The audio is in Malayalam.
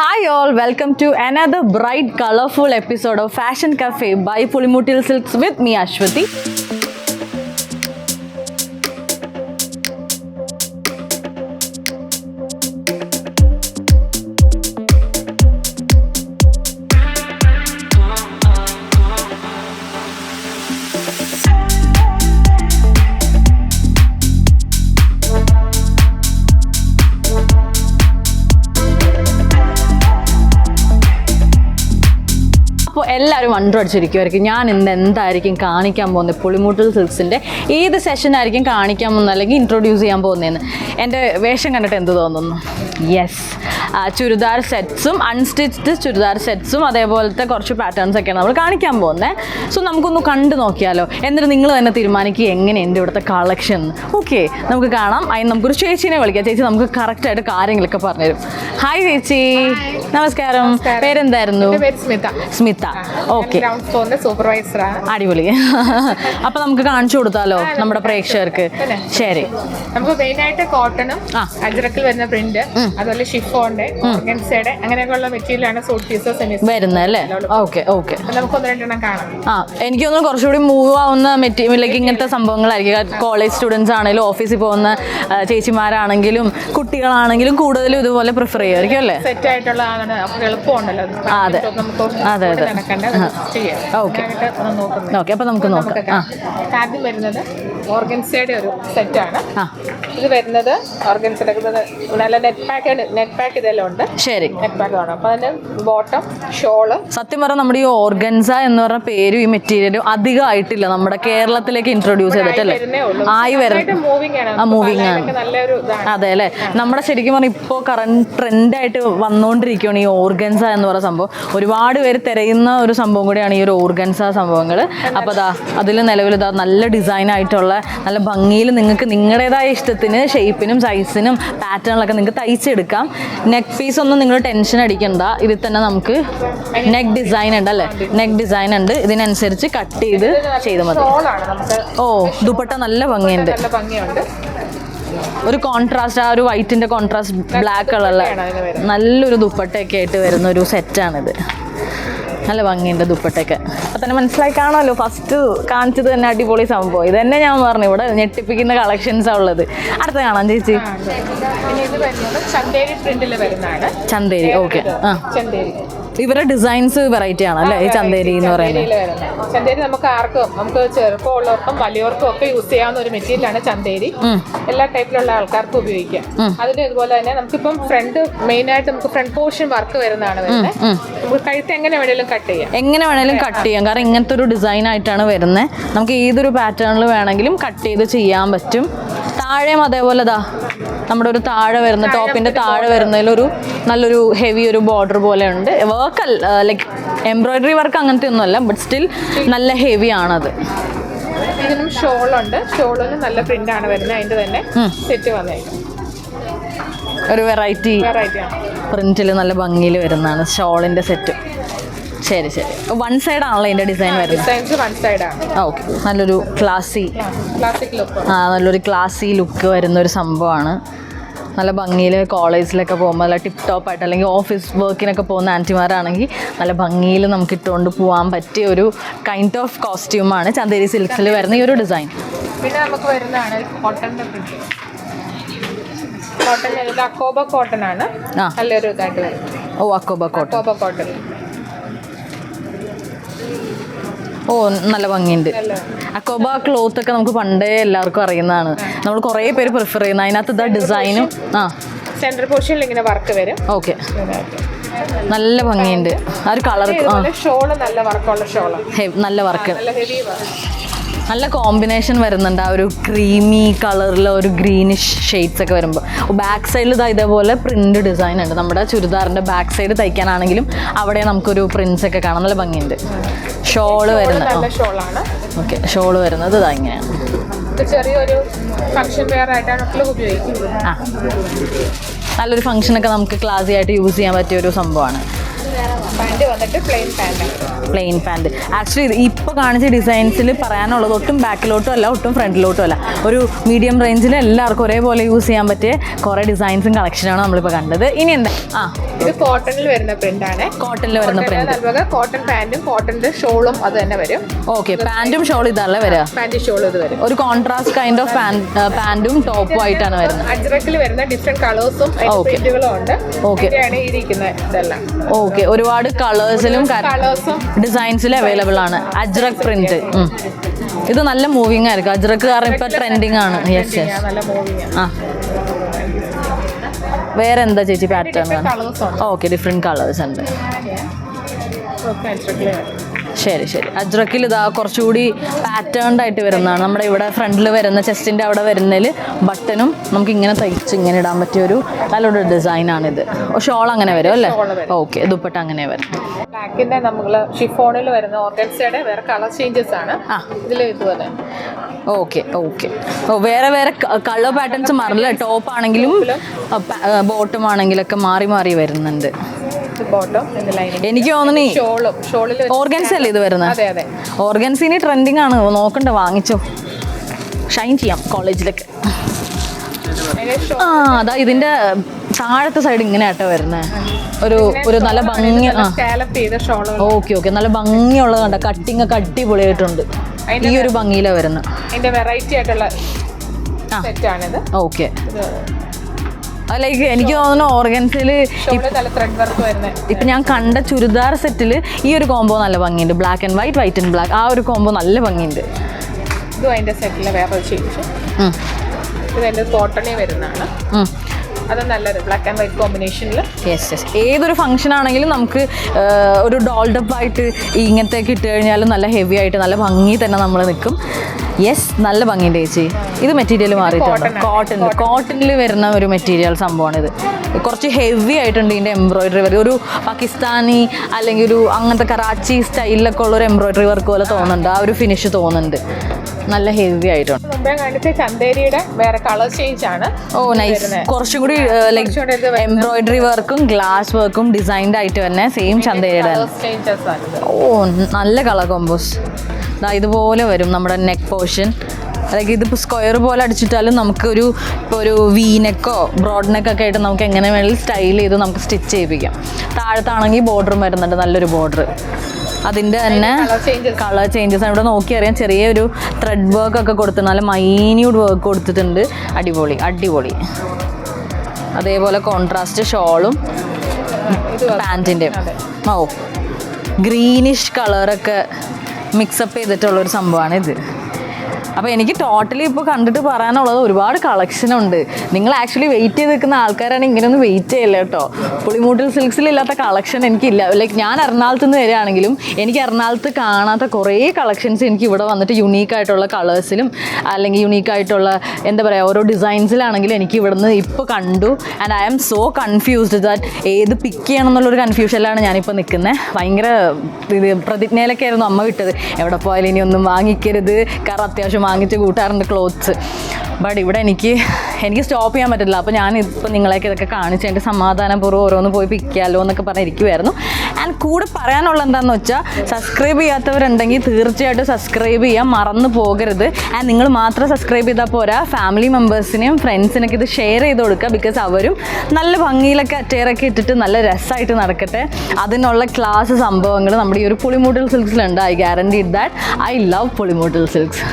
Hi all, welcome to another bright, colorful episode of Fashion Cafe by Pulimutil Silks with me, Ashwati. അപ്പോൾ എല്ലാവരും വണ്ടർ അടിച്ചിരിക്കുമായിരിക്കും ഞാൻ ഇന്ന് എന്തായിരിക്കും കാണിക്കാൻ പോകുന്നത്. പുളിമൂട്ടിൽ സിൽക്സിൻ്റെ ഏത് സെഷനായിരിക്കും കാണിക്കാൻ പോകുന്നത് അല്ലെങ്കിൽ ഇൻട്രൊഡ്യൂസ് ചെയ്യാൻ പോകുന്നതെന്ന് എൻ്റെ വേഷം കണ്ടിട്ട് എന്ത് തോന്നുന്നു? യെസ്, ചുരിദാർ സെറ്റ്സും അൺസ്റ്റിച്ച്ഡ് ചുരിദാർ സെറ്റ്സും അതേപോലത്തെ കുറച്ച് പാറ്റേൺസ് ഒക്കെയാണ് നമ്മൾ കാണിക്കാൻ പോകുന്നത്. സോ നമുക്കൊന്ന് കണ്ടു നോക്കിയാലോ, എന്നിട്ട് നിങ്ങൾ തന്നെ തീരുമാനിക്കുക എങ്ങനെയുണ്ട് ഇവിടുത്തെ കളക്ഷൻ. ഓക്കെ, നമുക്ക് കാണാം. അതിന് നമുക്കൊരു ചേച്ചീനെ വിളിക്കാം. ചേച്ചി നമുക്ക് കറക്റ്റായിട്ട് കാര്യങ്ങളൊക്കെ പറഞ്ഞുതരും. ഹായ് ചേച്ചി, നമസ്കാരം. പേരെന്തായിരുന്നു? സ്മിത. ഓക്കെ, അടിപൊളി. അപ്പൊ നമുക്ക് കാണിച്ചു കൊടുത്താലോ നമ്മുടെ പ്രേക്ഷകർക്ക്? ശരി. നമുക്ക് മെയിൻ ആയിട്ട് കോട്ടണും അജ്രക്കിൽ വരുന്ന പ്രിന്റ്, അതുപോലെ ഷിഫോണിന്റെ, ഓർഗൻസയുടെ അങ്ങനെയൊക്കെയുള്ള മെറ്റീരിയലാണ് സൂട്ട് പീസസ് വരുന്നത് അല്ലേ? ഓക്കെ ഓക്കെ, നമുക്ക് ഒന്ന് രണ്ടെണ്ണം കാണാം. എനിക്കൊന്ന് കുറച്ചുകൂടി മൂവ് ആവുന്ന മെറ്റീരിയൽ ഇങ്ങനത്തെ സംഭവങ്ങളായിരിക്കും. കോളേജ് സ്റ്റുഡൻസ് ആണെങ്കിലും ഓഫീസിൽ പോകുന്ന ചേച്ചിമാരാണെങ്കിലും കുട്ടികളാണെങ്കിലും കൂടുതലും ഇതുപോലെ പ്രിഫർ ചെയ്യുമായിരിക്കും അല്ലേ? സെറ്റ് ആയിട്ടുള്ള എളുപ്പമുണ്ടല്ലോ. അതെ അതെ അതെ. ഓക്കെ, അപ്പൊ നമുക്ക് നോക്കാം. ആദ്യം വരുന്നത് ഓർഗൻസയുടെ ഒരു സെറ്റാണ്. ഇത് വരുന്നത് ഓർഗൻസയുടെ നല്ല നെറ്റ് പാക്ക് ഇതെല്ലാം ഉണ്ട്. ശരി, നെറ്റ് പാക്ക് ആണ്. അപ്പൊ അതിന്റെ ബോട്ടം, ഷോള്. സത്യം പറഞ്ഞാൽ നമ്മുടെ ഈ ഓർഗൻസ എന്ന് പറഞ്ഞ പേരും ഈ മെറ്റീരിയലും അധികമായിട്ടില്ല നമ്മുടെ കേരളത്തിലേക്ക് ഇൻട്രൊഡ്യൂസ് ചെയ്തിട്ടല്ലേ? ആയി വരുന്നത് മൂവിങ് ആണ്. അതെ അല്ലേ? നമ്മുടെ ശരിക്കും പറഞ്ഞാൽ ഇപ്പോൾ കറന്റ് ട്രെൻഡായിട്ട് വന്നുകൊണ്ടിരിക്കുകയാണ് ഈ ഓർഗൻസ എന്ന് പറയുന്ന സംഭവം. ഒരുപാട് പേര് തിരയുന്ന ഒരു സംഭവം കൂടിയാണ് ഈ ഒരു ഓർഗൻസ സംഭവങ്ങൾ. അപ്പോൾ അതിൽ നിലവിൽ നല്ല ഡിസൈൻ ആയിട്ടുള്ള നല്ല ഭംഗിയിൽ നിങ്ങൾക്ക് നിങ്ങളുടേതായ ഇഷ്ടത്തിന് ഷേപ്പിനും സൈസിനും പാറ്റേണിലൊക്കെ നിങ്ങൾക്ക് തയ്ച്ചെടുക്കാം. നെക്ക് പീസ് ഒന്നും നിങ്ങൾ ടെൻഷൻ അടിക്കണ്ട. ഇതിൽ തന്നെ നമുക്ക് നെക്ക് ഡിസൈൻ ഉണ്ട് അല്ലേ? നെക്ക് ഡിസൈൻ ഉണ്ട്. ഇതിനനുസരിച്ച് കട്ട് ചെയ്ത് മതി. ഓ, ദുപ്പട്ട നല്ല ഭംഗിയുണ്ട്. ഒരു കോൺട്രാസ്റ്റ്, ആ ഒരു വൈറ്റിന്റെ കോൺട്രാസ്റ്റ് ബ്ലാക്ക് കളറിലെ നല്ലൊരു ദുപ്പട്ടയൊക്കെ ആയിട്ട് വരുന്ന ഒരു സെറ്റാണിത്. നല്ല ഭംഗിയുണ്ട് ദുപ്പട്ടയൊക്കെ. അപ്പം തന്നെ മനസ്സിലായി കാണുമല്ലോ, ഫസ്റ്റ് കാണിച്ചത് തന്നെ അടിപൊളി സംഭവം. ഇത് തന്നെ ഞാൻ പറഞ്ഞു, ഇവിടെ ഞെട്ടിപ്പിക്കുന്ന കളക്ഷൻസാണ് ഉള്ളത്. അടുത്ത കാണാം ചേച്ചി. ചന്തേരി. ഓക്കെ, ഇവരുടെ ഡിസൈൻസ് വെറൈറ്റി ആണ് അല്ലേ ഈ ചന്തേരി എന്ന് പറയുന്നത്? ചന്തേരി നമുക്ക് ആർക്കും, നമുക്ക് ചെറുപ്പമുള്ളവർക്കും വലിയവർക്കും ഒക്കെ യൂസ് ചെയ്യാവുന്ന ഒരു മെറ്റീരിയലാണ് ചന്തേരി. എല്ലാ ടൈപ്പിലുള്ള ആൾക്കാർക്കും ഉപയോഗിക്കാം. അതിന് ഇതുപോലെ തന്നെ നമുക്കിപ്പം ഫ്രണ്ട് മെയിൻ ആയിട്ട് നമുക്ക് ഫ്രണ്ട് പോർഷൻ വർക്ക് വരുന്നതാണ് വരുന്നത്. നമുക്ക് കഴുത്ത് എങ്ങനെ വേണേലും കട്ട് ചെയ്യാം. കാരണം ഇങ്ങനത്തെ ഒരു ഡിസൈൻ ആയിട്ടാണ് വരുന്നത്. നമുക്ക് ഏതൊരു പാറ്റേണിൽ വേണമെങ്കിലും കട്ട് ചെയ്ത് ചെയ്യാൻ പറ്റും. താഴെയും അതേപോലെ നമ്മുടെ ഒരു താഴെ വരുന്ന ടോപ്പിന്റെ താഴെ വരുന്നതിലൊരു നല്ലൊരു ഹെവി ഒരു ബോർഡർ പോലെ ഉണ്ട്. വർക്ക് ലൈക്ക് എംബ്രോയിഡറി വർക്ക് അങ്ങനത്തെ ഒന്നുമല്ല, ബട്ട് സ്റ്റിൽ നല്ല ഹെവി ആണത്. ഇതിനും ഷോളുണ്ട്. ഷോളിന് നല്ല പ്രിന്റ് ആണ് വരുന്നത്. അതിന്റെ തന്നെ സെറ്റ് വന്നേക്കും. ഒരു വെറൈറ്റി പ്രിന്റിൽ നല്ല ഭംഗിയിൽ വരുന്നതാണ് ഷോളിന്റെ സെറ്റ്. ശരി ശരി, വൺ സൈഡ് ആണല്ലോ ഇതിന്റെ ഡിസൈൻ വരുന്നത്. ഓക്കെ, നല്ലൊരു നല്ലൊരു ക്ലാസി ലുക്ക് വരുന്ന ഒരു സംഭവമാണ്. നല്ല ഭംഗിയിൽ കോളേജിലൊക്കെ പോകുമ്പോൾ നല്ല ടിപ്പ് ടോപ്പ് ആയിട്ട്, അല്ലെങ്കിൽ ഓഫീസ് വർക്കിനൊക്കെ പോകുന്ന ആൻറ്റിമാരാണെങ്കിൽ നല്ല ഭംഗിയിൽ നമുക്ക് ഇട്ടുകൊണ്ട് പോകാൻ പറ്റിയ ഒരു കൈൻഡ് ഓഫ് കോസ്റ്റ്യൂമാണ് ചന്തേരി സിൽക്സിൽ വരുന്ന ഈ ഒരു ഡിസൈൻ. പിന്നെ നമുക്ക് വരുന്നതാണ് കോട്ടന്റെ പ്രിന്റ്. കോട്ടൺ അക്കോബ കോട്ടൺ ആണ്. നല്ലൊരു ഇതായിട്ട് വരുന്നത്. ഓ, അക്കോബ കോട്ടൺ. ഓ, നല്ല ഭംഗിയുണ്ട്. അക്കോബ ക്ലോത്ത് ഒക്കെ നമുക്ക് പണ്ടേ എല്ലാവർക്കും അറിയുന്നതാണ്. നമ്മൾ കുറേ പേര് പ്രിഫർ ചെയ്യുന്നത്. അതിനകത്ത് ഡിസൈനും സെന്റർ പോർഷനിൽ ഇങ്ങനെ വർക്ക് വരും. ഓക്കെ, നല്ല ഭംഗിയുണ്ട്. ആ ഒരു കളർ ഷോള് നല്ല വർക്കുള്ള ഷോള്, നല്ല വർക്ക്, നല്ല കോമ്പിനേഷൻ വരുന്നുണ്ട്. ആ ഒരു ക്രീമി കളറിൽ ഒരു ഗ്രീനിഷ് ഷെയ്ഡ്സ് ഒക്കെ വരുമ്പോൾ ബാക്ക് സൈഡിൽ ഇതേപോലെ പ്രിന്റ് ഡിസൈൻ ഉണ്ട്. നമ്മുടെ ചുരിദാറിൻ്റെ ബാക്ക് സൈഡ് തയ്ക്കാനാണെങ്കിലും അവിടെ നമുക്കൊരു പ്രിന്റ്സ് ഒക്കെ കാണാം. നല്ല ഭംഗിയുണ്ട്. ഷോള് വരുന്നത് ഓക്കെ, ഷോള് വരുന്നത് ഇതാ ഇങ്ങനെയാണ്. ചെറിയൊരു ഫംഗ്ഷൻ വെയർ ആയിട്ടാണ് ഉപയോഗിക്കുന്നത്. നല്ലൊരു ഫംഗ്ഷനൊക്കെ നമുക്ക് ക്ലാസി ആയിട്ട് യൂസ് ചെയ്യാൻ പറ്റിയ ഒരു സംഭവമാണ്. പാൻറ് വന്നിട്ട് plain pant. Plain pant. Actually ഇപ്പോൾ കാണിച്ച ഡിസൈൻസിൽ പറയാനുള്ളത് ഒട്ടും ബാക്കിലോട്ടും അല്ല ഒട്ടും ഫ്രണ്ടിലോട്ടും അല്ല, ഒരു മീഡിയം റേഞ്ചിൽ എല്ലാവർക്കും ഒരേപോലെ യൂസ് ചെയ്യാൻ പറ്റിയ കുറേ ഡിസൈൻസും കളക്ഷനാണ് നമ്മളിപ്പോൾ കണ്ടത്. ഇനി എന്താ? ഇത് കോട്ടണിൽ വരുന്ന പ്രിന്റ് ആണ്. കോട്ടണിൽ വരുന്ന പ്രിന്റ്. കോട്ടൺ പാന്റും കോട്ടന്റെ ഷോളും അത് തന്നെ വരും. ഓക്കെ, പാന്റും ഷോളും ഇതല്ലേ വരിക? പാന്റ് ഷോൾ ഇത് വരും. ഒരു കോൺട്രാസ്റ്റ് കൈൻഡ് ഓഫ് പാന്റും ടോപ്പും ആയിട്ടാണ് വരുന്നത്. അജ്രക്കിൽ വരുന്ന ഡിഫറെന്റ് കളേഴ്സും പ്രിന്റുകളും ഉണ്ട്. ഓക്കെയാണ് ഇരിക്കുന്നത് ഇതെല്ലാം. ഓക്കെ, ഒരുപാട് കളേഴ്സിലും ഡിസൈൻസിലും അവൈലബിൾ ആണ്. അജ്രക് പ്രിന്റ്. ഇത് നല്ല മൂവിങ് ആയിരിക്കും. അജ്രക് കാരണം ഇപ്പൊ ട്രെൻഡിങ് ആണ്. Yes yes. ആ, വേറെ എന്താ ചേച്ചി പാറ്റേൺ? ഓക്കെ, ഡിഫറെന്റ് കളേഴ്സ് ഉണ്ട്. ശരി ശരി. അജ്രക്കിൽ ഇതാ കുറച്ചുകൂടി പാറ്റേൺഡ് ആയിട്ട് വരുന്നതാണ്. നമ്മുടെ ഇവിടെ ഫ്രണ്ടിൽ വരുന്ന ചെസ്റ്റിൻ്റെ അവിടെ വരുന്നതിൽ ബട്ടണും നമുക്ക് ഇങ്ങനെ തയ്ച്ച് ഇങ്ങനെ ഇടാൻ പറ്റിയൊരു നല്ലൊരു ഡിസൈനാണിത്. ഷോൾ അങ്ങനെ വരും അല്ലേ? ഓക്കെ, ദുപ്പട്ട അങ്ങനെ വരും. ബ്ലാക്കിന്റെ നമ്മള് ഷിഫോണിൽ വരുന്ന ഓർഗൻസയുടെ വേറെ കളർ ചേഞ്ചസ് ആണ്. ഇതിൽ ഇതുപോലെ. Okay okay. ഓ, വേറെ വേറെ കളർ പാറ്റേൺസ് മാറില്ല. ടോപ്പ് ആണെങ്കിലും ബോട്ടം ആണെങ്കിലൊക്കെ മാറി മാറി വരുന്നുണ്ട്. എനിക്ക് തോന്നുന്നു ഓർഗൻസ അല്ലേ ഇത് വരുന്നത്? ഓർഗൻസിന് ട്രെൻഡിങ് ആണ്. നോക്കണ്ട, വാങ്ങിച്ചോ, ഷൈൻ ചെയ്യാം കോളേജിലൊക്കെ. ആ, അതാ ഇതിന്റെ താഴത്തെ സൈഡ് ഇങ്ങനെ ആട്ടോ വരുന്നത്. ഒരു നല്ല ഭംഗി. ഓക്കെ ഓക്കെ, നല്ല ഭംഗിയുള്ളത് കണ്ട. കട്ടിങ് ഒക്കെ അടിപൊളിയായിട്ടുണ്ട്. ഈ ഒരു ഭംഗിയിലാണ് വരുന്നത്. വെറൈറ്റി ആയിട്ടുള്ള സെറ്റാണിത്. ഓക്കെ, ലൈക്ക് എനിക്ക് തോന്നുന്നു ഓർഗൻസിൽ ഇപ്പൊ ഞാൻ കണ്ട ചുരിദാർ സെറ്റിൽ ഈ ഒരു കോംബോ നല്ല ഭംഗിയുണ്ട്. Black and white, white and black, ആ ഒരു കോംബോ നല്ല ഭംഗിയുണ്ട്. ഇതും അതിന്റെ സെറ്റിലെ വേറെ ചേഞ്ച്. ഇത് എൻ്റെ കോട്ടണിൽ വരുന്നതാണ്. അത് നല്ലൊരു ബ്ലാക്ക് ആൻഡ് വൈറ്റ് കോമ്പിനേഷനിൽ. Yes yes. ഏതൊരു ഫംഗ്ഷൻ ആണെങ്കിലും നമുക്ക് ഒരു ഡോൾഡപ്പ് ആയിട്ട് ഇങ്ങനത്തേക്ക് ഇട്ട് കഴിഞ്ഞാലും നല്ല ഹെവി ആയിട്ട് നല്ല ഭംഗി തന്നെ നമ്മൾ നിൽക്കും. യെസ്, നല്ല ഭംഗിയുണ്ട് ചേച്ചി. ഇത് മെറ്റീരിയൽ മാറിയിട്ടുണ്ട്. കോട്ടണിൽ വരുന്ന ഒരു മെറ്റീരിയൽ സംഭവമാണിത്. കുറച്ച് ഹെവി ആയിട്ടുണ്ട് ഇതിൻ്റെ എംബ്രോയിഡറി വർക്ക്. ഒരു പാകിസ്ഥാനി അല്ലെങ്കിൽ ഒരു അങ്ങനത്തെ കറാച്ചി സ്റ്റൈലിലൊക്കെ ഉള്ള ഒരു എംബ്രോയിഡറി വർക്ക് പോലെ തോന്നുന്നുണ്ട്. ആ ഒരു ഫിനിഷ് തോന്നുന്നുണ്ട്. നല്ല ഹെവി ആയിട്ടുണ്ട്. ചന്തേരിയുടെ വേറെ കളർ ചേഞ്ച് ആണ്. ഓ നൈസ്. കുറച്ചും കൂടി ലൈക്ക് എംബ്രോയിഡറി വർക്കും ഗ്ലാസ് വർക്കും ഡിസൈൻഡ് ആയിട്ട് തന്നെ സെയിം ചന്തേരിയുടെ. ഓ, നല്ല കളർ കോമ്പോസ്. ഇതുപോലെ വരും നമ്മുടെ നെക്ക് പോർഷൻ. അതായത് ഇതിപ്പോൾ സ്ക്വയർ പോലെ അടിച്ചിട്ടാലും നമുക്കൊരു ഇപ്പോൾ ഒരു വീനെക്കോ ബ്രോഡ് നെക്കൊക്കെ ആയിട്ട് നമുക്ക് എങ്ങനെ വേണമെങ്കിലും സ്റ്റൈൽ ചെയ്ത് നമുക്ക് സ്റ്റിച്ച് ചെയ്യിപ്പിക്കാം. താഴത്താണെങ്കിൽ ബോർഡറും വരുന്നുണ്ട്, നല്ലൊരു ബോർഡർ. അതിൻ്റെ തന്നെ കളർ ചേഞ്ചസ് ഇവിടെ നോക്കി അറിയാം. ചെറിയൊരു ത്രെഡ് വർക്ക് ഒക്കെ കൊടുത്തിട്ട് നല്ല മൈന്യൂട്ട് വർക്ക് കൊടുത്തിട്ടുണ്ട്. അടിപൊളി അടിപൊളി. അതേപോലെ കോൺട്രാസ്റ്റ് ഷോളും പാൻറ്റിൻ്റെയും. ഓ, ഗ്രീനിഷ് കളറൊക്കെ മിക്സപ്പ് ചെയ്തിട്ടുള്ളൊരു സംഭവമാണ് ഇത്. അപ്പോൾ എനിക്ക് ടോട്ടലി ഇപ്പോൾ കണ്ടിട്ട് പറയാനുള്ളത് ഒരുപാട് കളക്ഷനുണ്ട്. നിങ്ങൾ ആക്ച്വലി വെയിറ്റ് ചെയ്ത് നിൽക്കുന്ന ആൾക്കാരാണ് ഇങ്ങനെയൊന്നും വെയിറ്റ് ചെയ്യില്ല കേട്ടോ. പുളിമൂട്ടിൽ സിൽക്സിലില്ലാത്ത കളക്ഷൻ എനിക്കില്ല. ലൈക്ക് ഞാൻ എറണാകുളത്ത് നിന്ന് വരികയാണെങ്കിലും എനിക്ക് എറണാകുളത്ത് കാണാത്ത കുറേ കളക്ഷൻസ് എനിക്ക് ഇവിടെ വന്നിട്ട് യുണീക്കായിട്ടുള്ള കളേഴ്സിലും അല്ലെങ്കിൽ യുണീക്കായിട്ടുള്ള എന്താ പറയുക ഓരോ ഡിസൈൻസിലാണെങ്കിലും എനിക്ക് ഇവിടുന്ന് ഇപ്പോൾ കണ്ടു. And I am so confused that ഏത് പിക്ക് ചെയ്യണം എന്നുള്ളൊരു കൺഫ്യൂഷനിലാണ് ഞാനിപ്പോൾ നിൽക്കുന്നത്. ഭയങ്കര പ്രതിജ്ഞയിലൊക്കെ ആയിരുന്നു അമ്മ വിട്ടത്, എവിടെ പോയാലും ഇനി ഒന്നും വാങ്ങിക്കരുത്, കാരണം അത്യാവശ്യം വാങ്ങിച്ച് കൂട്ടാറുണ്ട് ക്ലോത്ത്സ്. ബട്ട് ഇവിടെ എനിക്ക് സ്റ്റോപ്പ് ചെയ്യാൻ പറ്റില്ല. അപ്പോൾ ഞാൻ ഇപ്പോൾ നിങ്ങളെയൊക്കെ ഇതൊക്കെ കാണിച്ച് എൻ്റെ സമാധാനപൂർവ്വം ഓരോന്ന് പോയി പിക്കാമല്ലോ എന്നൊക്കെ പറഞ്ഞിരിക്കുമായിരുന്നു. ആൻഡ് കൂടെ പറയാനുള്ള എന്താണെന്ന് വെച്ചാൽ, സബ്സ്ക്രൈബ് ചെയ്യാത്തവരുണ്ടെങ്കിൽ തീർച്ചയായിട്ടും സബ്സ്ക്രൈബ് ചെയ്യാൻ മറന്നു പോകരുത്. ആൻഡ് നിങ്ങൾ മാത്രം സബ്സ്ക്രൈബ് ചെയ്താൽ പോരാ, ഫാമിലി മെമ്പേഴ്സിനെയും ഫ്രണ്ട്സിനൊക്കെ ഇത് ഷെയർ ചെയ്ത് കൊടുക്കുക. ബിക്കോസ് അവരും നല്ല ഭംഗിയിലൊക്കെ അറ്റയറൊക്കെ ഇട്ടിട്ട് നല്ല രസമായിട്ട് നടക്കട്ടെ. അതിനുള്ള ക്ലാസ് സംഭവങ്ങൾ നമ്മുടെ ഈ ഒരു പുളിമൂട്ടിൽ സിൽക്സിലുണ്ട്. I guaranteed that I love Pulimoottil silks.